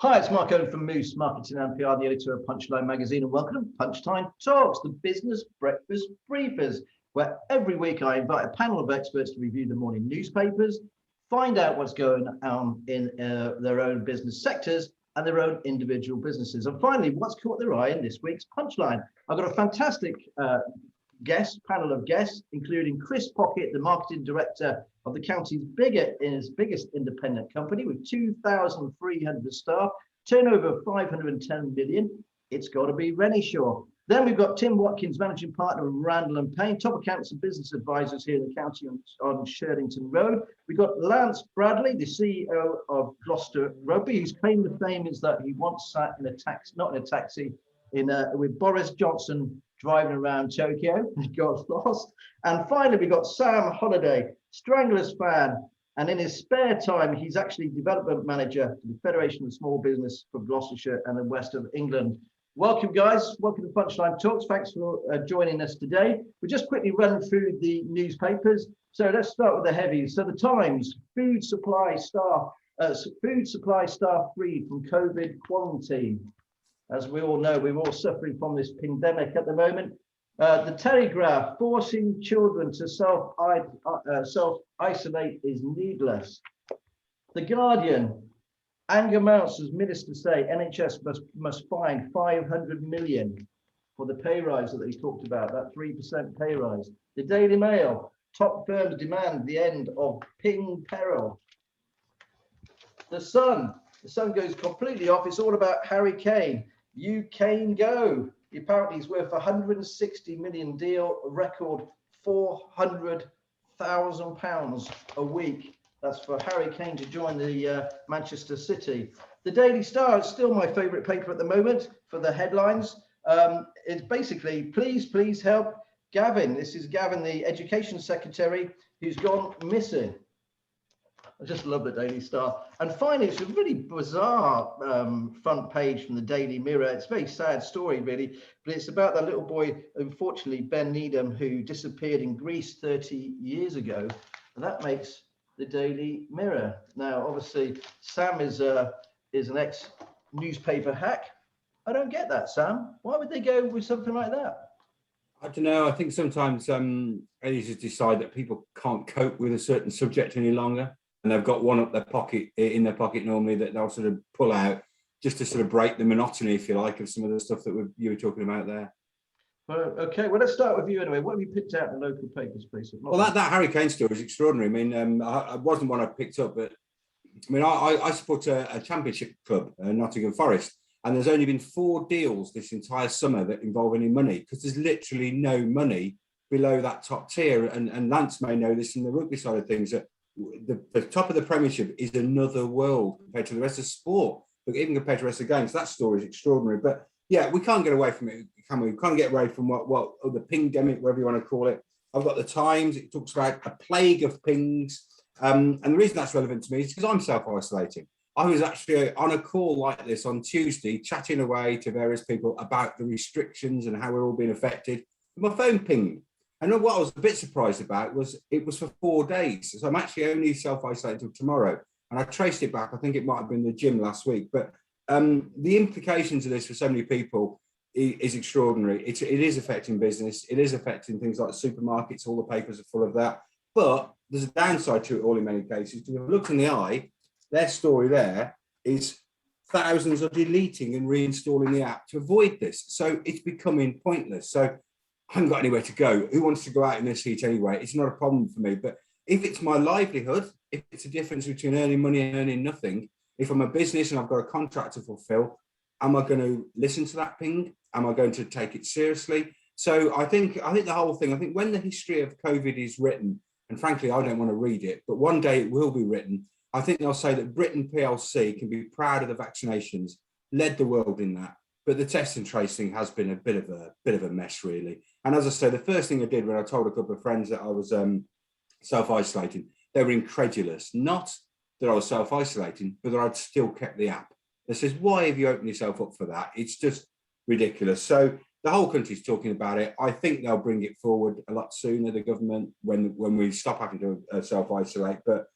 Hi, it's Mark Owen from Moose Marketing and PR, the editor of Punchline magazine, and welcome to Punchline Talks, the business breakfast briefers, where every week I invite a panel of experts to review the morning newspapers, find out what's going on in their own business sectors and their own individual businesses. And finally, what's caught their eye in this week's Punchline. I've got a fantastic panel of guests, including Chris Pockett, the marketing director of the county's biggest independent company with 2,300 staff, turnover of 510 million. It's got to be Renishaw. Then we've got Tim Watkins, managing partner of Randall Payne, top accountants and business advisors here in the county on Sherdington Road. We've got Lance Bradley, the CEO of Gloucester Rugby, whose claim to fame is that he once sat in a taxi, not in a taxi, with Boris Johnson driving around Tokyo. He got lost. And finally, we got Sam Holliday, Stranglers fan, and in his spare time, he's actually development manager for the Federation of Small Business for Gloucestershire and the west of England. Welcome, guys. Welcome to Punchline Talks. Thanks for joining us today. We'll just quickly run through the newspapers. So let's start with the heavies. So the Times, food supply staff freed from COVID quarantine. As we all know, we're all suffering from this pandemic at the moment. The Telegraph, forcing children to self-isolate is needless. The Guardian, anger mounts as ministers say NHS must find 500 million for the pay rise that they talked about, that 3% pay rise. The Daily Mail, top firms demand the end of ping peril. The Sun goes completely off. It's all about Harry Kane. You Kane go. Apparently he's worth 160 million deal, a record £400,000 a week. That's for Harry Kane to join the Manchester City. The Daily Star is still my favourite paper at the moment for the headlines. It's basically, please help Gavin. This is Gavin, the Education Secretary, who's gone missing. I just love the Daily Star. And finally, it's a really bizarre front page from the Daily Mirror. It's a very sad story, really, but it's about that little boy, unfortunately, Ben Needham, who disappeared in Greece 30 years ago. And that makes the Daily Mirror. Now, obviously, Sam is an ex-newspaper hack. I don't get that, Sam. Why would they go with something like that? I don't know. I think sometimes editors decide that people can't cope with a certain subject any longer. And they've got one in their pocket normally that they'll sort of pull out just to sort of break the monotony, if you like, of some of the stuff that you were talking about there. Well, okay, well, let's start with you anyway. What have you picked out in the local papers, please? Well, that Harry Kane story is extraordinary. I mean, I wasn't one I picked up, but I mean, I support a championship club, Nottingham Forest, and there's only been 4 deals this entire summer that involve any money because there's literally no money below that top tier. And Lance may know this in the rugby side of things, that the top of the Premiership is another world compared to the rest of sport, but even compared to the rest of the games. That story is extraordinary. But yeah, we can't get away from it, can we? We can't get away from what the pingdemic, whatever you want to call it. I've got the Times. It talks about a plague of pings. And the reason that's relevant to me is because I'm self-isolating. I was actually on a call like this on Tuesday, chatting away to various people about the restrictions and how we're all being affected. My phone pinged. And what I was a bit surprised about was it was for 4 days. So I'm actually only self-isolated until tomorrow. And I traced it back. I think it might have been the gym last week. But the implications of this for so many people is extraordinary. It is affecting business. It is affecting things like supermarkets. All the papers are full of that. But there's a downside to it all in many cases. Because if you look in the eye, their story there is thousands are deleting and reinstalling the app to avoid this. So it's becoming pointless. So I haven't got anywhere to go. Who wants to go out in this heat anyway? It's not a problem for me. But if it's my livelihood, if it's a difference between earning money and earning nothing, if I'm a business and I've got a contract to fulfill, am I going to listen to that ping? Am I going to take it seriously? So I think the whole thing, I think when the history of COVID is written, and frankly, I don't want to read it, but one day it will be written, I think they'll say that Britain PLC can be proud of the vaccinations, led the world in that. But the test and tracing has been a bit of a mess, really. And as I say, the first thing I did when I told a couple of friends that I was self-isolating, they were incredulous. Not that I was self-isolating, but that I'd still kept the app. They says, why have you opened yourself up for that? It's just ridiculous. So the whole country's talking about it. I think they'll bring it forward a lot sooner, the government, when we stop having to self-isolate. But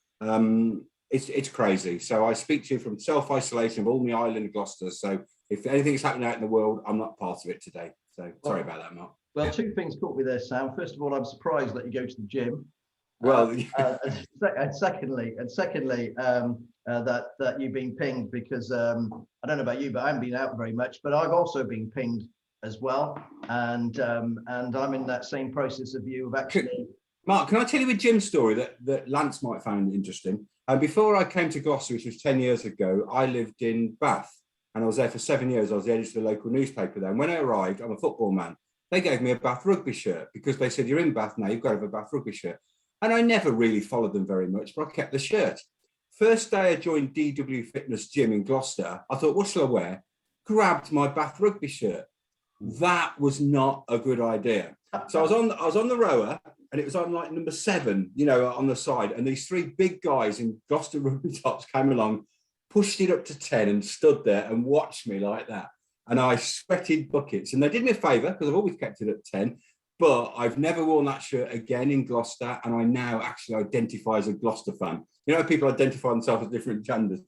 it's crazy. So I speak to you from self-isolation of all my island of Gloucester. So if anything's happening out in the world, I'm not part of it today. So sorry about that, Mark. Well, two things caught me there, Sam. First of all, I'm surprised that you go to the gym. Well, And secondly, that you've been pinged because I don't know about you, but I haven't been out very much. But I've also been pinged as well, and I'm in that same process of you of actually. Mark, can I tell you a gym story that Lance might find interesting? Before I came to Gloucester, which was 10 years ago, I lived in Bath, and I was there for 7 years. I was the editor of the local newspaper there. And when I arrived, I'm a football man. They gave me a Bath Rugby shirt because they said, you're in Bath now, you've got to have a Bath Rugby shirt. And I never really followed them very much, but I kept the shirt. First day I joined DW Fitness Gym in Gloucester, I thought, what shall I wear? Grabbed my Bath Rugby shirt. That was not a good idea. So I was on the rower, and it was on like number 7, you know, on the side. And these 3 big guys in Gloucester rugby tops came along, pushed it up to 10 and stood there and watched me like that. And I sweated buckets. And they did me a favour because I've always kept it at 10. But I've never worn that shirt again in Gloucester, and I now actually identify as a Gloucester fan. You know, people identify themselves as different genders.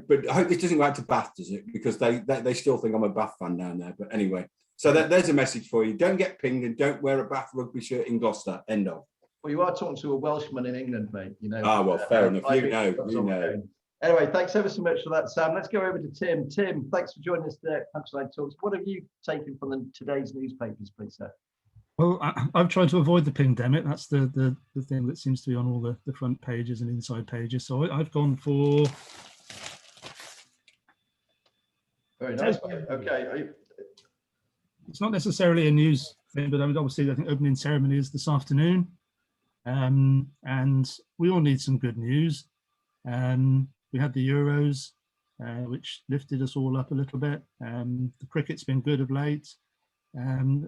But I hope this doesn't go out to Bath, does it? Because they still think I'm a Bath fan down there. But anyway, so there's a message for you. Don't get pinged and don't wear a Bath Rugby shirt in Gloucester. End of. Well, you are talking to a Welshman in England, mate. You know. Ah, well, fair enough. You know. Anyway, thanks ever so much for that, Sam. Let's go over to Tim. Tim, thanks for joining us today at Punchline Talks. What have you taken from today's newspapers, please, sir? Well, I've tried to avoid the pandemic. That's the thing that seems to be on all the front pages and inside pages. So I've gone for. Very nice. Okay. It's not necessarily a news thing, but obviously I think opening ceremony is this afternoon, and we all need some good news. We had the Euros, which lifted us all up a little bit. The cricket's been good of late.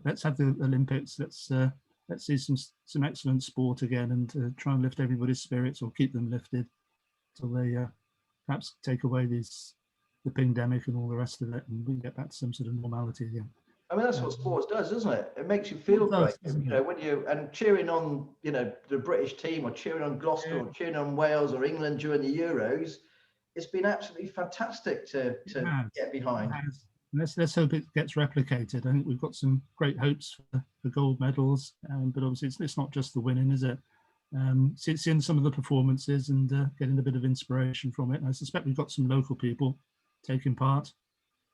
Let's have the Olympics. Let's see some excellent sport again, and try and lift everybody's spirits, or keep them lifted till they perhaps take away the pandemic and all the rest of it, and we get back to some sort of normality again. I mean, that's what sports does, doesn't it? It makes you feel great, you know, when you and cheering on, you know, the British team, or cheering on Gloucester, or cheering on Wales or England during the Euros. It's been absolutely fantastic to get behind. Let's hope it gets replicated. I think we've got some great hopes for gold medals, but obviously it's not just the winning, is it? Seeing some of the performances and getting a bit of inspiration from it. And I suspect we've got some local people taking part.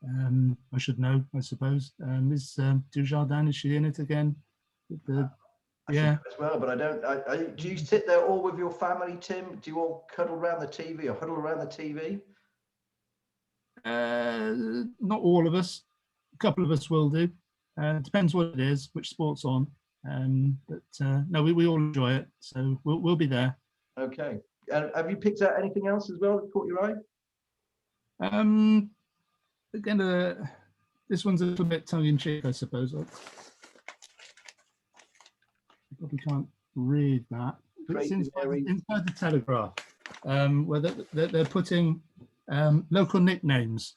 I should know, I suppose. Is Dujardin, is she in it again? Yeah. As well, but I don't. Do you sit there all with your family, Tim? Do you all cuddle around the TV or huddle around the TV? Not all of us. A couple of us will do. It depends what it is, which sport's on. But no, we all enjoy it, so we'll be there. Okay. Have you picked out anything else as well that caught your eye? Again, this one's a little bit tongue-in-cheek, I suppose. I probably can't read that. It's inside the Telegraph, where they're putting local nicknames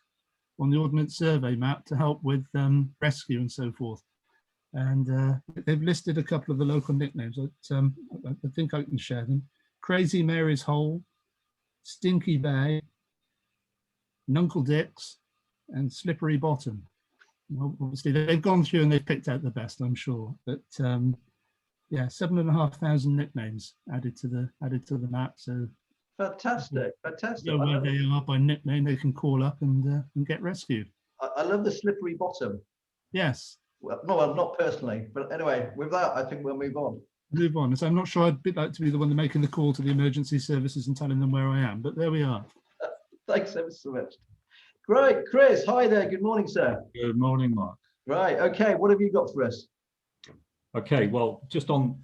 on the Ordnance Survey map to help with rescue and so forth. And they've listed a couple of the local nicknames. I think I can share them. Crazy Mary's Hole, Stinky Bay, Nuncle Dick's, and Slippery Bottom. Well, obviously they've gone through and they've picked out the best, I'm sure. But yeah, 7,500 nicknames added to the map. So fantastic. You know where they are by nickname, they can call up and get rescued. I love the Slippery Bottom. Yes. Well, no, not personally, but anyway, with that, I think we'll move on. So I'm not sure I'd like to be the one making the call to the emergency services and telling them where I am, but there we are. Thanks ever so much. Great, Chris. Hi there. Good morning, sir. Good morning, Mark. Right. Okay. What have you got for us? Okay. Well, just on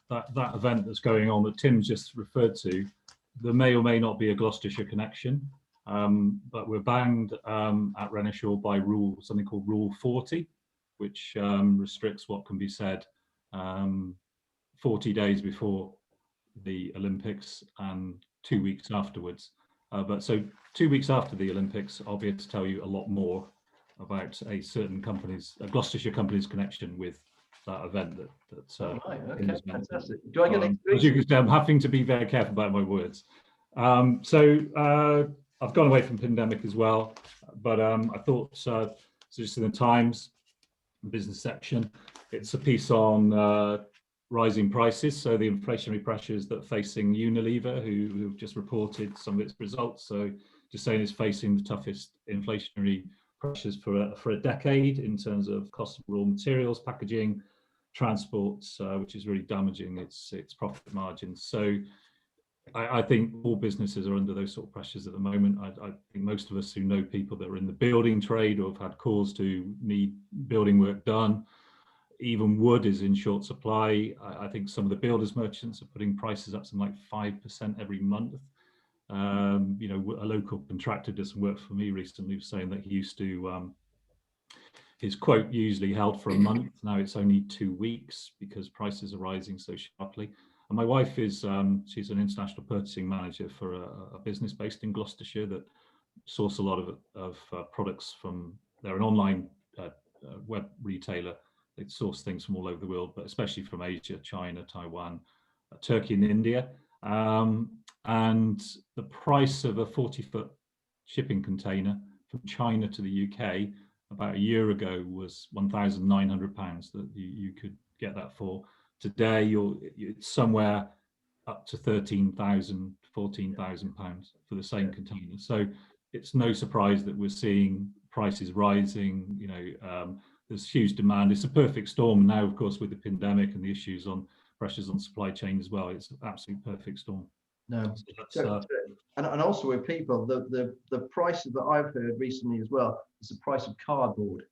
that event that's going on that Tim's just referred to, there may or may not be a Gloucestershire connection, but we're banged at Renishaw by something called Rule 40, which restricts what can be said 40 days before the Olympics and 2 weeks afterwards. But so 2 weeks after the Olympics, I'll be able to tell you a lot more about a Gloucestershire company's connection with that event. Right, okay, fantastic. Do I get as you can see, I'm having to be very careful about my words. I've gone away from pandemic as well, but I thought, so just in the Times business section, it's a piece on rising prices. So the inflationary pressures that are facing Unilever, who've just reported some of its results. So just saying it's facing the toughest inflationary pressures for a decade in terms of cost of raw materials, packaging, transports, which is really damaging its profit margins. So I think all businesses are under those sort of pressures at the moment. I think most of us who know people that are in the building trade or have had calls to need building work done, even wood is in short supply. I think some of the builders merchants are putting prices up something like 5% every month. You know, a local contractor doesn't work for me recently was saying that he used to, his quote usually held for a month. Now it's only 2 weeks because prices are rising so sharply. And my wife is, she's an international purchasing manager for a business based in Gloucestershire that source a lot of products from, they're an online web retailer. They source things from all over the world, but especially from Asia, China, Taiwan, Turkey and India. And the price of a 40-foot shipping container from China to the UK about a year ago was £1,900 that you could get that for. Today, it's somewhere up to £13,000, £14,000 for the same container. So it's no surprise that we're seeing prices rising. You know, there's huge demand. It's a perfect storm now, of course, with the pandemic and the issues on pressures on supply chain as well. It's an absolute perfect storm. No, and also with people, the prices that I've heard recently as well is the price of cardboard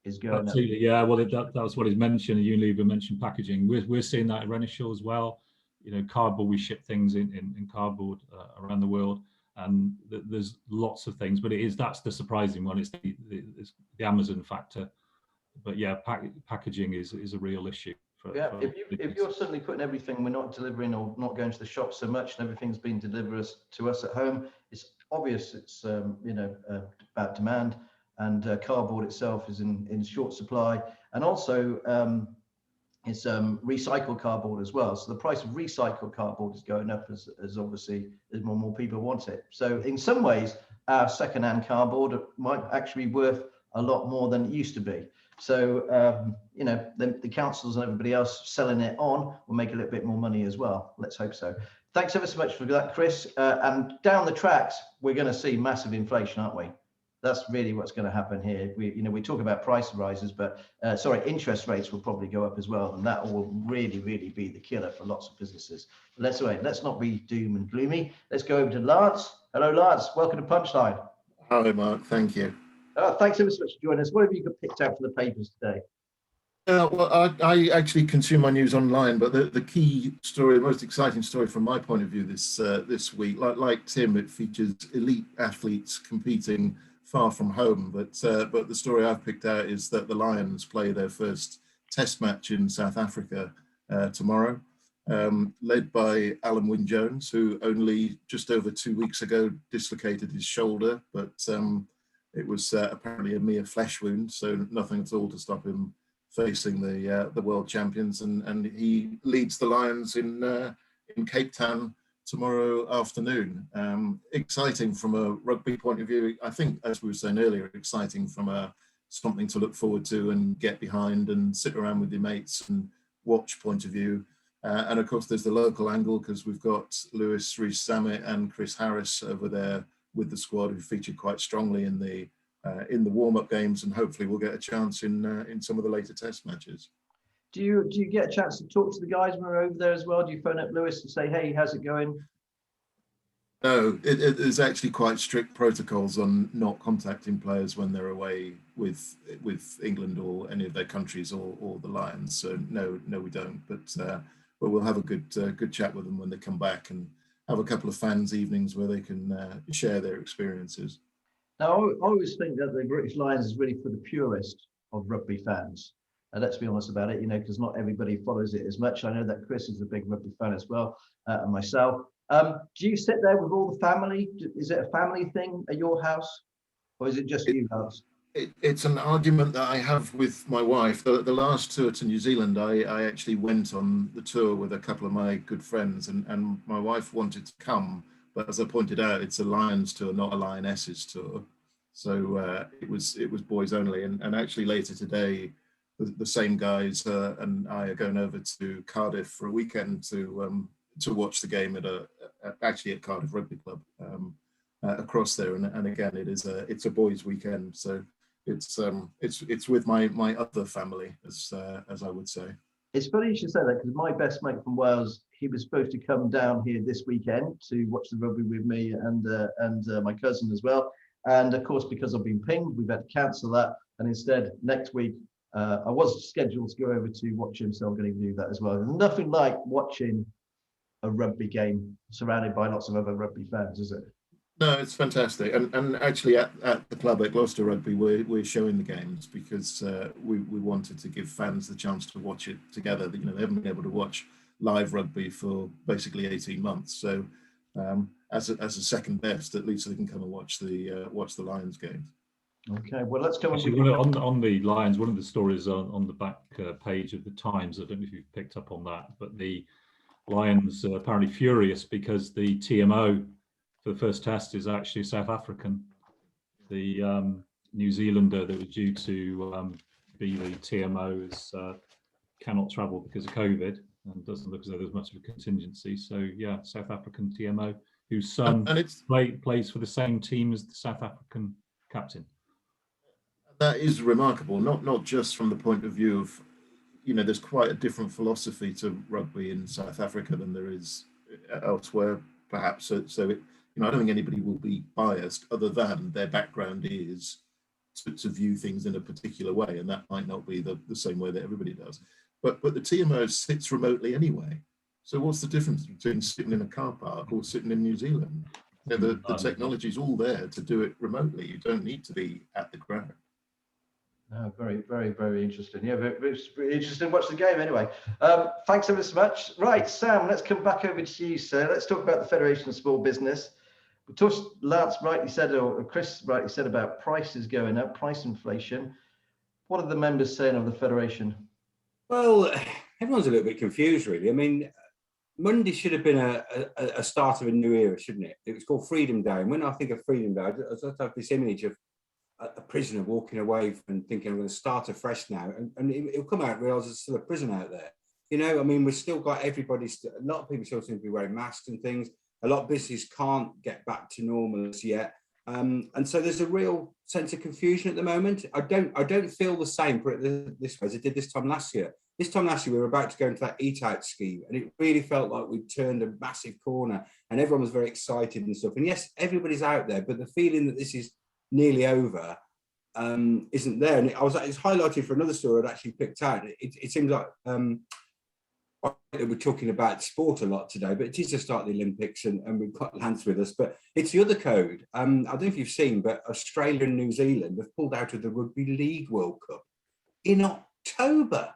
is going absolutely up. Yeah, well that was what he's mentioned. Unilever mentioned packaging. We're seeing that at Renishaw as well. You know, cardboard, we ship things in cardboard around the world, and there's lots of things, but that's the surprising one. It's the Amazon factor, but yeah, packaging is a real issue. If you're suddenly putting everything, we're not delivering or not going to the shop so much, and everything's being delivered to us at home, it's obvious it's about demand, and cardboard itself is in short supply, and also it's recycled cardboard as well. So the price of recycled cardboard is going up as obviously as more and more people want it. So in some ways, our second-hand cardboard might actually be worth a lot more than it used to be. So, you know, the councils and everybody else selling it on will make a little bit more money as well. Let's hope so. Thanks ever so much for that, Chris. And down the tracks, we're going to see massive inflation, aren't we? That's really what's going to happen here. We talk about price rises, but interest rates will probably go up as well. And that will really, really be the killer for lots of businesses. But let's not be doom and gloomy. Let's go over to Lance. Hello, Lance. Welcome to Punchline. Hello, Mark. Thank you. Thanks ever so much for joining us. What have you got picked out for the papers today? Well, I actually consume my news online, but the key story, the most exciting story from my point of view this week, like Tim, it features elite athletes competing far from home. But the story I've picked out is that the Lions play their first Test match in South Africa tomorrow, led by Alan Wynne-Jones, who only just over 2 weeks ago dislocated his shoulder, but it was apparently a mere flesh wound, so nothing at all to stop him facing the world champions, and he leads the Lions in Cape Town tomorrow afternoon. Exciting from a rugby point of view. I think, as we were saying earlier, exciting from something to look forward to and get behind and sit around with your mates and watch point of view. And of course, there's the local angle because we've got Lewis Rees-Zammit and Chris Harris over there with the squad, who featured quite strongly in the warm-up games, and hopefully we'll get a chance in some of the later Test matches. Do you get a chance to talk to the guys when we're over there as well? Do you phone up Lewis and say, hey, how's it going? No, there's actually quite strict protocols on not contacting players when they're away with England or any of their countries or the Lions. So no, we don't. But we'll have a good chat with them when they come back and have a couple of fans' evenings where they can share their experiences. Now, I always think that the British Lions is really for the purist of rugby fans. And let's be honest about it, because not everybody follows it as much. I know that Chris is a big rugby fan as well, and myself. Do you sit there with all the family? Is it a family thing at your house, or is it just you guys? It's an argument that I have with my wife. The last tour to New Zealand, I actually went on the tour with a couple of my good friends, and my wife wanted to come, but as I pointed out, it's a Lions tour, not a Lionesses tour. So it was boys only, and actually later today, the same guys and I are going over to Cardiff for a weekend to watch the game actually at Cardiff Rugby Club across there, and again it's a boys' weekend, so it's with my other family, as I would say. It's funny you should say that, because my best mate from Wales, he was supposed to come down here this weekend to watch the rugby with me and my cousin as well. And of course, because I've been pinged, we've had to cancel that. And instead, next week, I was scheduled to go over to watch him, so I'm going to do that as well. There's nothing like watching a rugby game surrounded by lots of other rugby fans, is it? No, it's fantastic, and actually at the club at Gloucester Rugby, we're showing the games because we wanted to give fans the chance to watch it together. You know, they haven't been able to watch live rugby for basically 18 months. So as a second best, at least they can come and watch the Lions games. Okay, well, let's go actually, on the Lions. One of the stories on the back page of the Times, I don't know if you've picked up on that, but the Lions are apparently furious because the TMO for the first test is actually South African. The New Zealander that was due to be the TMO is cannot travel because of COVID, and doesn't look as though there's much of a contingency. So yeah, South African TMO, whose son plays for the same team as the South African captain. That is remarkable, not just from the point of view of, you know, there's quite a different philosophy to rugby in South Africa than there is elsewhere, perhaps. So it, you know, I don't think anybody will be biased, other than their background is to view things in a particular way, and that might not be the same way that everybody does. But the TMO sits remotely anyway. So what's the difference between sitting in a car park or sitting in New Zealand? You know, the technology's all there to do it remotely. You don't need to be at the ground. Oh, very, very, very interesting. Yeah, very interesting. Watch the game anyway. Thanks ever so much. Right, Sam, let's come back over to you, sir. Let's talk about the Federation of Small Business. We talked, Lance rightly said, or Chris rightly said, about prices going up, price inflation. What are the members saying of the Federation? Well, everyone's a little bit confused, really. I mean, Monday should have been a start of a new era, shouldn't it? It was called Freedom Day. And when I think of Freedom Day, I have this image of a prisoner walking away and thinking, I'm going to start afresh now. And it'll come out and realise there's still a prison out there. You know, I mean, we've still got everybody, a lot of people still seem to be wearing masks and things. A lot of businesses can't get back to normal as yet. And so there's a real sense of confusion at the moment. I don't feel the same for it this way as I did this time last year. This time last year, we were about to go into that eat out scheme, and it really felt like we'd turned a massive corner, and everyone was very excited and stuff. And yes, everybody's out there, but the feeling that this is nearly over isn't there. And it's highlighted for another story I'd actually picked out. It seems like we're talking about sport a lot today, but it is the start of the Olympics, and we've got Lance with us. But it's the other code. I don't know if you've seen, but Australia and New Zealand have pulled out of the Rugby League World Cup in October.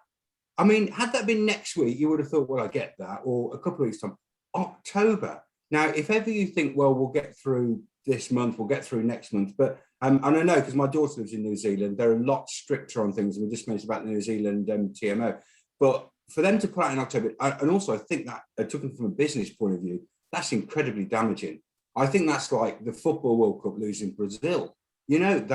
I mean, had that been next week, you would have thought, well, I get that, or a couple of weeks' time. October. Now, if ever you think, well, we'll get through this month, we'll get through next month, but and I know because my daughter lives in New Zealand, they're a lot stricter on things, and we just mentioned about the New Zealand TMO. But for them to put out in October, and also I think that, took them from a business point of view, that's incredibly damaging. I think that's like the Football World Cup losing Brazil. You know,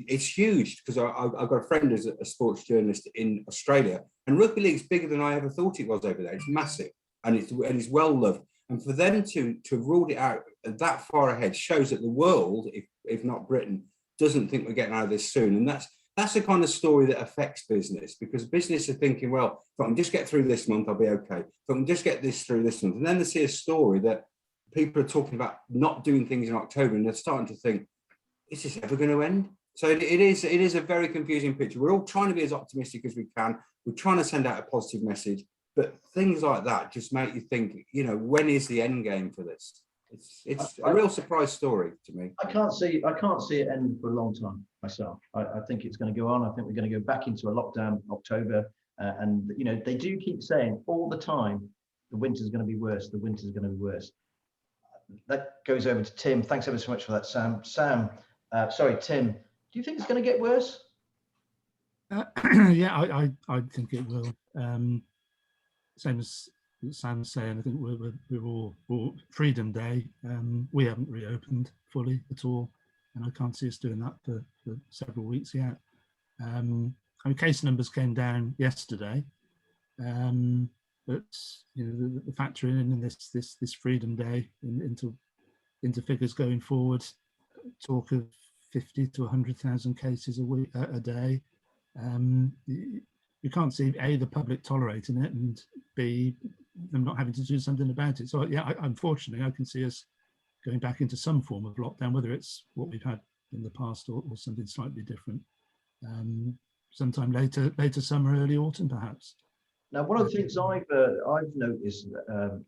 it's huge, because I've got a friend who's a sports journalist in Australia, and rugby league's bigger than I ever thought it was over there. It's massive, and it's well loved. And for them to rule it out that far ahead shows that the world, if not Britain, doesn't think we're getting out of this soon. And that's the kind of story that affects business, because business are thinking, well, if I can just get through this month, I'll be okay. If I can just get this through this month. And then they see a story that people are talking about not doing things in October, and they're starting to think, is this ever going to end? So it is a very confusing picture. We're all trying to be as optimistic as we can. We're trying to send out a positive message, but things like that just make you think, you know, when is the end game for this? It's a real surprise story to me. I can't see it ending for a long time myself. I think it's going to go on. I think we're going to go back into a lockdown in October, and you know, they do keep saying all the time, the winter's going to be worse. The winter's going to be worse. That goes over to Tim. Thanks ever so much for that, Sam. Tim. Do you think it's going to get worse? Yeah, I think it will. Same as Sam's saying, I think we're all Freedom Day. We haven't reopened fully at all, and I can't see us doing that for several weeks yet. I mean, case numbers came down yesterday, but the factoring in this Freedom Day into figures going forward, talk of 50 to 100,000 cases a day. You can't see A, the public tolerating it, and B, them not having to do something about it. So yeah, unfortunately, I can see us going back into some form of lockdown, whether it's what we've had in the past or something slightly different. Sometime later summer, early autumn, perhaps. Now, one of the things I've noticed,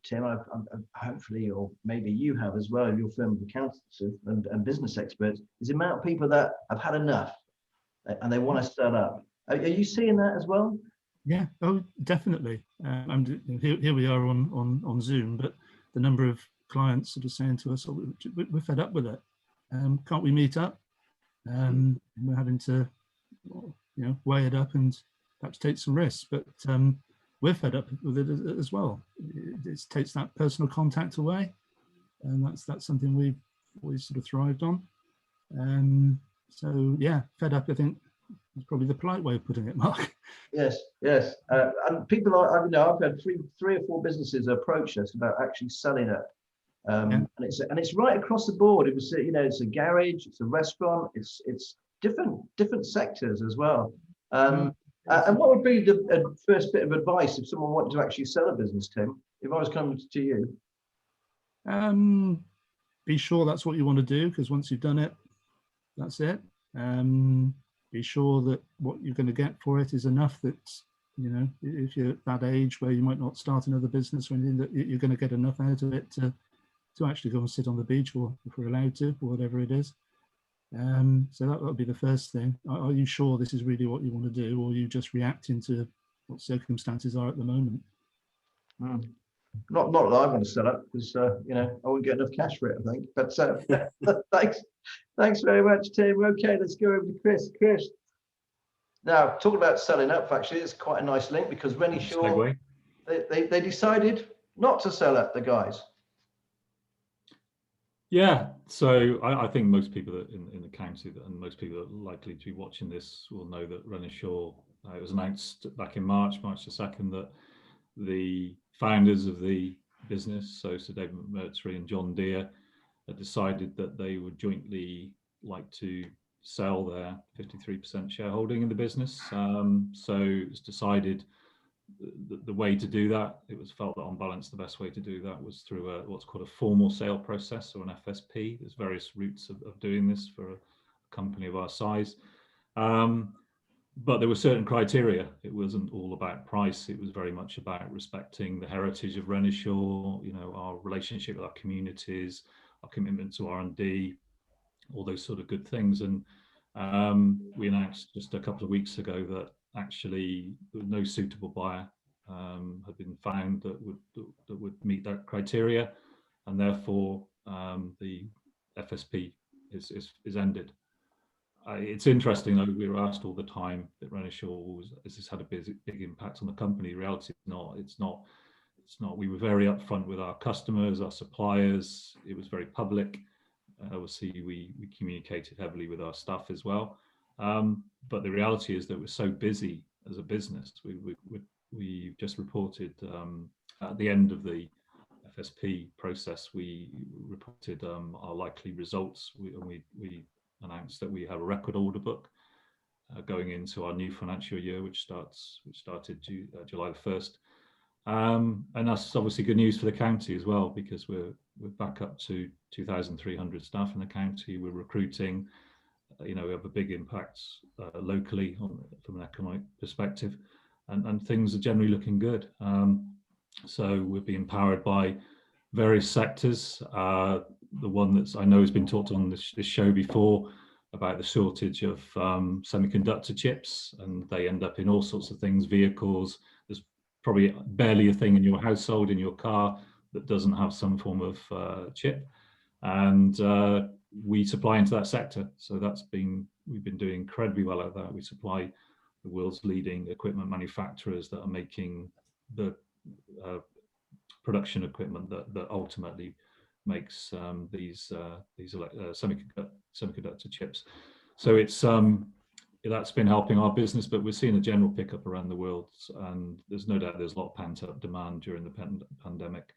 Tim, I've hopefully, or maybe you have as well, your firm of accountants and business experts, is the amount of people that have had enough and they want to start up. Are you seeing that as well? Yeah, oh, definitely. Here we are on Zoom, but the number of clients sort of saying to us, oh, we're fed up with it. Can't we meet up? We're having to, weigh it up and perhaps take some risks, but we're fed up with it as well. It takes that personal contact away, and that's something we've always sort of thrived on. So yeah, fed up, I think, is probably the polite way of putting it, Mark. Yes. And people I've had three or four businesses approach us about actually selling it. And it's right across the board. It was, it's a garage, it's a restaurant, it's different sectors as well. And what would be the first bit of advice if someone wanted to actually sell a business, Tim? If I was coming to you, be sure that's what you want to do, because once you've done it, that's it. Be sure that what you're going to get for it is enough that, if you're at that age where you might not start another business or anything, that you're going to get enough out of it to actually go and sit on the beach, or if we're allowed to, or whatever it is. So that would be the first thing. Are you sure this is really what you want to do, or are you just reacting to what circumstances are at the moment? Not that I want to sell up, because I wouldn't get enough cash for it, I think. But thanks very much, Tim. Okay, let's go over to Chris. Chris, now talking about selling up, actually, it's quite a nice link, because Renishaw, they decided not to sell up, the guys. Yeah, so I think most people in the county and most people that are likely to be watching this will know that Renishaw, it was announced back in March the 2nd, that the founders of the business, so Sir David McMurtry and John Deere, had decided that they would jointly like to sell their 53% shareholding in the business. So it was decided the way to do that, it was felt that on balance the best way to do that was through what's called a formal sale process, or an FSP. There's various routes of doing this for a company of our size. But there were certain criteria. It wasn't all about price. It was very much about respecting the heritage of Renishaw, our relationship with our communities, our commitment to R&D, all those sort of good things. And we announced just a couple of weeks ago that actually no suitable buyer had been found that would meet that criteria, and therefore the FSP is ended. It's interesting, though, we were asked all the time that Renishaw has this had a big impact on the company. The reality is it's not. We were very upfront with our customers, our suppliers. It was very public. Obviously, we communicated heavily with our staff as well. But the reality is that we're so busy as a business. We just reported at the end of the FSP process, we reported our likely results. We announced that we have a record order book going into our new financial year, which started July the 1st. And that's obviously good news for the county as well, because we're back up to 2,300 staff in the county. We're recruiting. We have a big impact locally from an economic perspective, and things are generally looking good. So we're being powered by various sectors. The one that I know has been talked on this show before about the shortage of semiconductor chips, and they end up in all sorts of things, vehicles. There's probably barely a thing in your household, in your car, that doesn't have some form of chip. And we supply into that sector. So we've been doing incredibly well at that. We supply the world's leading equipment manufacturers that are making the production equipment that ultimately makes these semiconductor chips. So it's that's been helping our business, but we're seeing a general pickup around the world, and there's no doubt there's a lot of pent-up demand during the pandemic.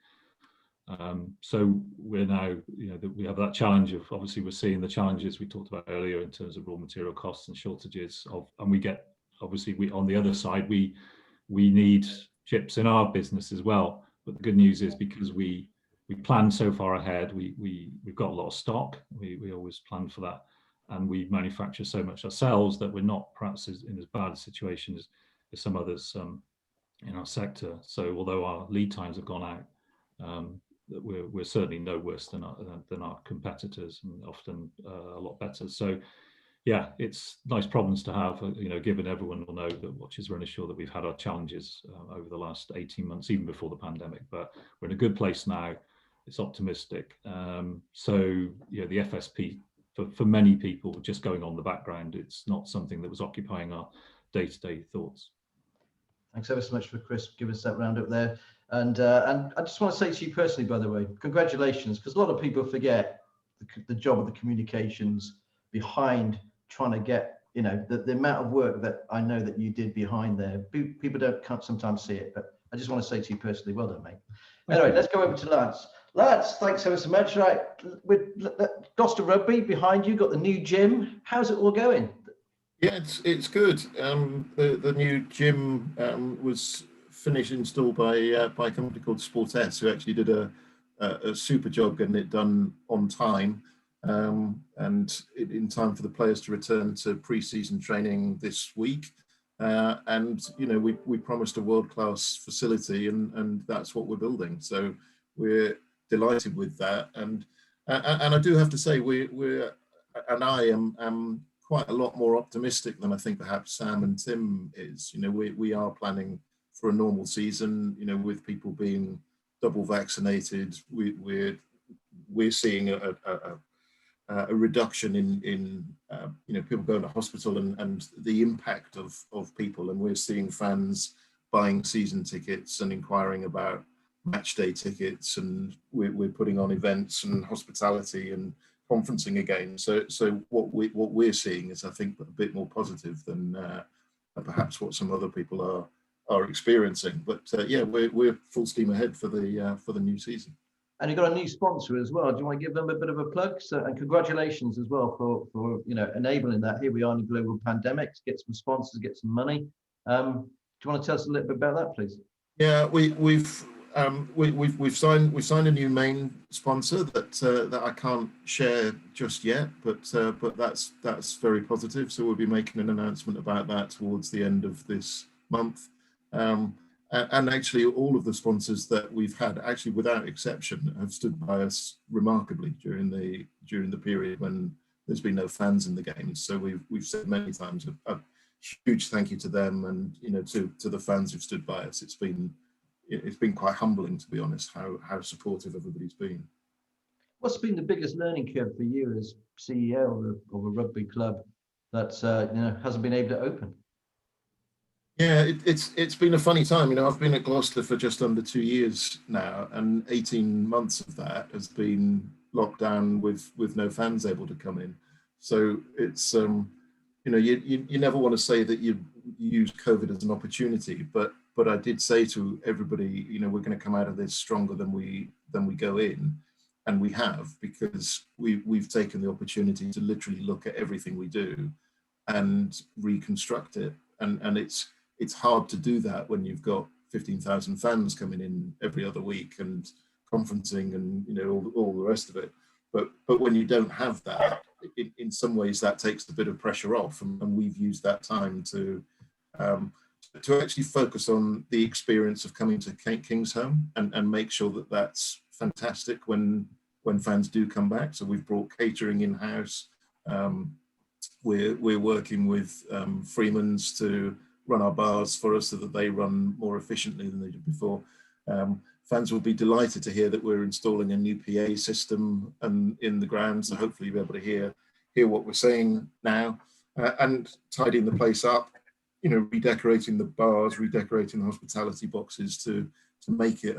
So we're now, we have that challenge of, obviously we're seeing the challenges we talked about earlier in terms of raw material costs and shortages and we get, obviously on the other side, we need chips in our business as well. But the good news is, because we plan so far ahead, we've got a lot of stock. We always plan for that. And we manufacture so much ourselves that we're not perhaps in as bad a situation as some others in our sector. So although our lead times have gone out, we're certainly no worse than our competitors, and often a lot better. So yeah, it's nice problems to have, given everyone will know that watches Renishaw that we've had our challenges over the last 18 months, even before the pandemic, but we're in a good place now. It's optimistic. So yeah, the FSP for many people just going on the background. It's not something that was occupying our day-to-day thoughts. Thanks ever so much for Chris giving us that roundup there. And I just want to say to you personally, by the way, congratulations, because a lot of people forget the job of the communications behind trying to get, the amount of work that I know that you did behind there. People can't sometimes see it, but I just want to say to you personally, well done, mate. Anyway, let's go over to Lance. Lance, thanks ever so much. Right, with Gloucester Rugby behind you, got the new gym. How's it all going? Yeah, it's good. The new gym was installed by a company called Sport S, who actually did a super job getting it done on time, and in time for the players to return to pre-season training this week. And we promised a world-class facility, and that's what we're building. So we're delighted with that, and I do have to say I am quite a lot more optimistic than I think perhaps Sam and Tim is. We are planning for a normal season, with people being double vaccinated. We're seeing a reduction in people going to hospital and the impact of people, and we're seeing fans buying season tickets and inquiring about match day tickets, and we're putting on events and hospitality and conferencing again. So what we're seeing is, I think, a bit more positive than perhaps what some other people are experiencing. But yeah, we're full steam ahead for the new season. And you've got a new sponsor as well. Do you want to give them a bit of a plug? So, and congratulations as well for enabling that. Here we are in a global pandemic. Get some sponsors, get some money. Do you want to tell us a little bit about that, please? Yeah, we've signed a new main sponsor that I can't share just yet, but that's very positive. So we'll be making an announcement about that towards the end of this month. And actually, all of the sponsors that we've had, actually without exception, have stood by us remarkably during the period when there's been no fans in the games. So we've said many times a huge thank you to them, and to the fans who've stood by us. It's been quite humbling, to be honest, how supportive everybody's been. What's been the biggest learning curve for you as CEO of a rugby club that hasn't been able to open? Yeah, it's been a funny time. I've been at Gloucester for just under 2 years now, and 18 months of that has been locked down with no fans able to come in. So it's you never want to say that you use COVID as an opportunity, but I did say to everybody, we're going to come out of this stronger than we go in, and we have, because we've taken the opportunity to literally look at everything we do and reconstruct it, and it's hard to do that when you've got 15,000 fans coming in every other week and conferencing and all the rest of it. But when you don't have that, in some ways that takes a bit of pressure off, and we've used that time to actually focus on the experience of coming to Kingsholm and make sure that that's fantastic when fans do come back. So we've brought catering in-house. We're working with Freeman's to run our bars for us so that they run more efficiently than they did before. Fans will be delighted to hear that we're installing a new PA system in the ground, so hopefully you'll be able to hear what we're saying now, and tidying the place up, redecorating the bars, redecorating the hospitality boxes to make it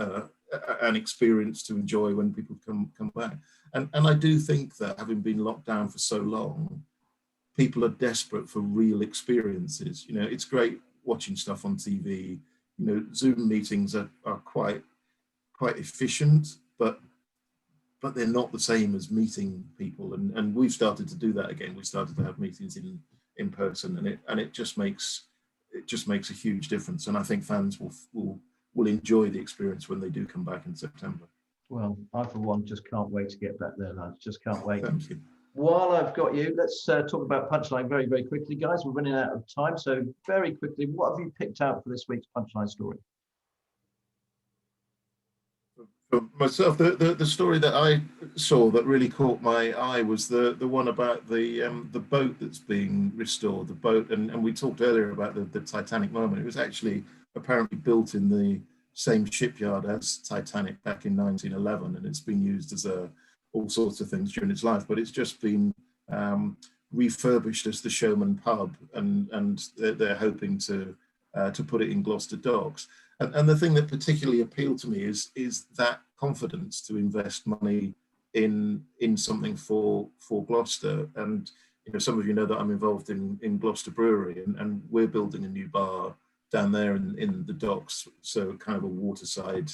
an experience to enjoy when people come back. And I do think that, having been locked down for so long, people are desperate for real experiences. You know, it's great watching stuff on TV. You know, Zoom meetings are quite efficient, but they're not the same as meeting people. And we've started to do that again. We started to have meetings in person, and it just makes a huge difference. And I think fans will enjoy the experience when they do come back in September. Well, I for one just can't wait to get back there, lads. Just can't wait. Thank you. While I've got you, let's talk about Punchline very, very quickly, guys. We're running out of time, so very quickly, what have you picked out for this week's Punchline story? For myself, the story that I saw that really caught my eye was the one about the boat that's being restored. The boat, and we talked earlier about the Titanic moment. It was actually apparently built in the same shipyard as Titanic back in 1911, and it's been used as all sorts of things during its life, but it's just been refurbished as the Showman pub, and they're hoping to put it in Gloucester docks. And the thing that particularly appealed to me is that confidence to invest money in something for Gloucester. And you know, some of you know that I'm involved in Gloucester Brewery, and we're building a new bar down there in the docks, so kind of a waterside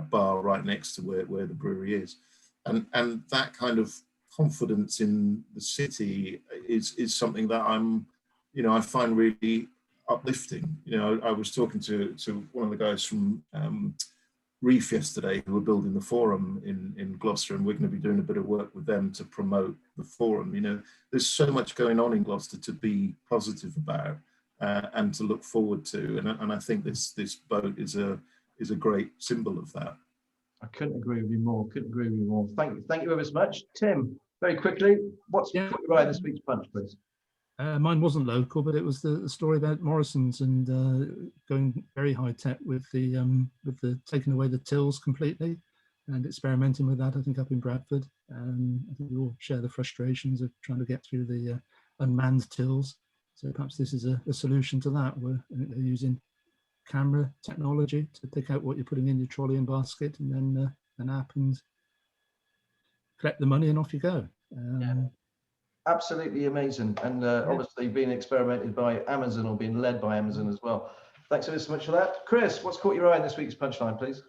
bar right next to where the brewery is. And that kind of confidence in the city is something that I find really uplifting. You know, I was talking to one of the guys from Reef yesterday who were building the forum in Gloucester, and we're going to be doing a bit of work with them to promote the forum. You know, there's so much going on in Gloucester to be positive about and to look forward to, and I think this boat is a great symbol of that. I couldn't agree with you more. Thank you ever so much. Tim, very quickly, what's your eye this week's punch, please? Mine wasn't local, but it was the story about Morrison's and going very high tech with the taking away the tills completely and experimenting with that. I think up in Bradford. I think we all share the frustrations of trying to get through the unmanned tills. So perhaps this is a solution to that, where I think they're using camera technology to pick out what you're putting in your trolley and basket, and then an app, and collect the money and off you go. Absolutely amazing, and obviously being experimented by Amazon, or being led by Amazon as well. Thanks so much for that. Chris, what's caught your eye in this week's Punchline, please?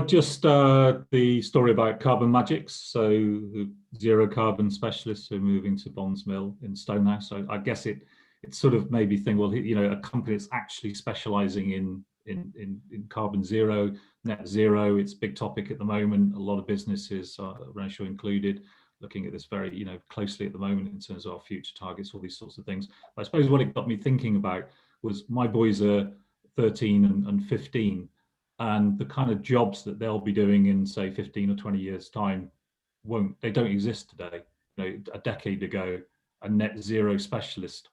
Just the story about Carbon Magics, so the zero carbon specialists who are moving to Bonds Mill in Stonehouse. So I guess it sort of made me think, well, you know, a company that's actually specialising in carbon zero, net zero. It's a big topic at the moment. A lot of businesses, Renishaw included, looking at this very, you know, closely at the moment in terms of our future targets, all these sorts of things. I suppose what it got me thinking about was my boys are 13 and 15, and the kind of jobs that they'll be doing in, say, 15 or 20 years' time they don't exist today. You know, a decade ago, a net zero specialist,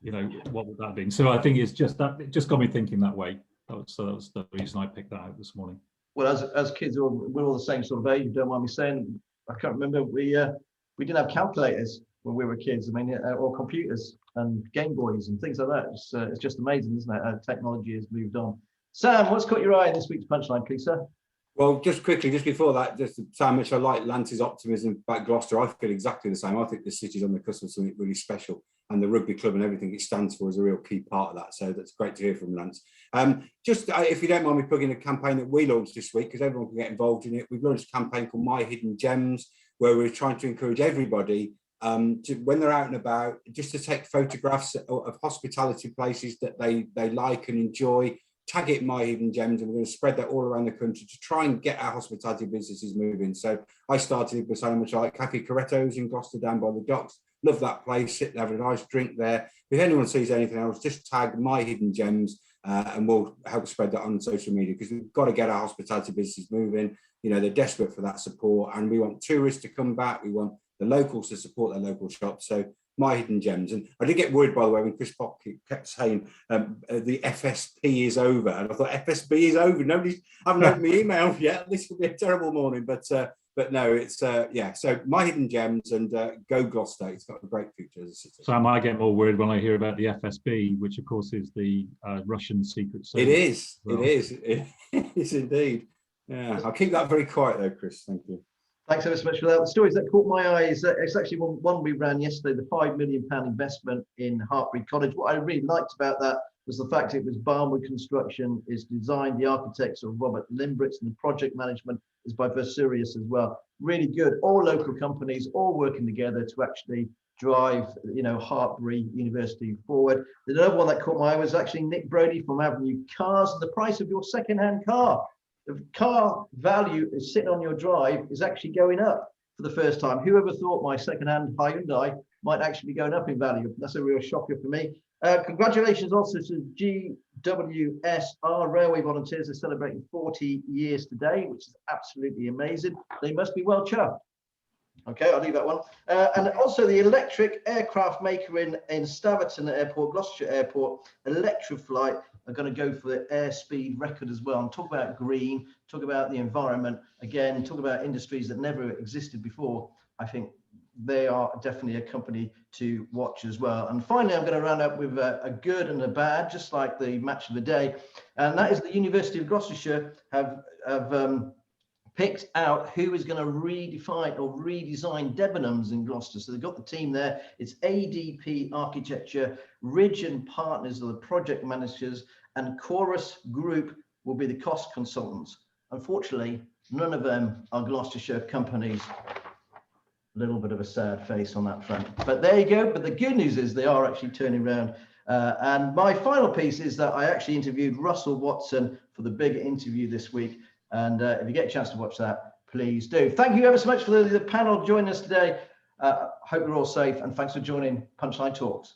you know, what would that be? So I think it's just that, it just got me thinking that way. That was the reason I picked that out this morning. Well, as kids, we're all the same sort of age. Don't mind me saying, I can't remember, we didn't have calculators when we were kids. I mean, or computers and Game Boys and things like that. It's just amazing, isn't it? How technology has moved on. Sam, what's caught your eye in this week's Punchline, please, sir? Well, just quickly, just before that, just to say how much I like Lance's optimism about Gloucester. I feel exactly the same. I think the city's on the cusp of something really special, and the rugby club and everything it stands for is a real key part of that. So that's great to hear from Lance. Just if you don't mind me plugging a campaign that we launched this week, because everyone can get involved in it. We've launched a campaign called My Hidden Gems, where we're trying to encourage everybody when they're out and about, just to take photographs of hospitality places that they like and enjoy. Tag it My Hidden Gems, and we're going to spread that all around the country to try and get our hospitality businesses moving. So I started with so much like Cafe Coretto's in Gloucester down by the docks. Love that place, sit there, have a nice drink there. If anyone sees anything else, just tag My Hidden Gems and we'll help spread that on social media, because we've got to get our hospitality businesses moving. You know, they're desperate for that support, and we want tourists to come back. We want the locals to support their local shops. So My Hidden Gems. And I did get worried, by the way, when Chris Pockett kept saying the FSP is over, and I thought, FSP is over. I haven't opened my email yet. This could be a terrible morning, but no, it's yeah. So My Hidden Gems, and go Gloucester. It's got a great future as a city. Sam, I get more worried when I hear about the FSB, which of course is the Russian secret service. It is. It is indeed. Yeah, I'll keep that very quiet though, Chris. Thank you. Thanks ever so much for that. The stories that caught my eye is it's actually one we ran yesterday, the £5 million investment in Hartbury College. What I really liked about that was the fact it was Barnwood Construction is designed, the architects are Robert Limbricks, and the project management is by Versurius as well. Really good, all local companies, all working together to actually drive, Hartbury University forward. The other one that caught my eye was actually Nick Brody from Avenue Cars. The price of your second-hand car. The car value is sitting on your drive is actually going up for the first time. Whoever thought my second-hand Hyundai might actually be going up in value? That's a real shocker for me. Congratulations also to GWSR Railway Volunteers. They're celebrating 40 years today, which is absolutely amazing. They must be well chuffed. Okay, I'll leave that one. And also the electric aircraft maker in Staverton Airport, Gloucestershire Airport, Electroflight, are going to go for the airspeed record as well. And talk about green, talk about the environment, again, talk about industries that never existed before. I think they are definitely a company to watch as well. And finally, I'm going to round up with a good and a bad, just like the match of the day. And that is the University of Gloucestershire have picked out who is going to redefine or redesign Debenhams in Gloucester. So they've got the team there. It's ADP Architecture, Ridge and Partners are the project managers, and Chorus Group will be the cost consultants. Unfortunately, none of them are Gloucestershire companies. A little bit of a sad face on that front. But there you go. But the good news is they are actually turning around. And my final piece is that I actually interviewed Russell Watson for the big interview this week. And if you get a chance to watch that, please do. Thank you ever so much for the panel joining us today. Hope you're all safe, and thanks for joining Punchline Talks.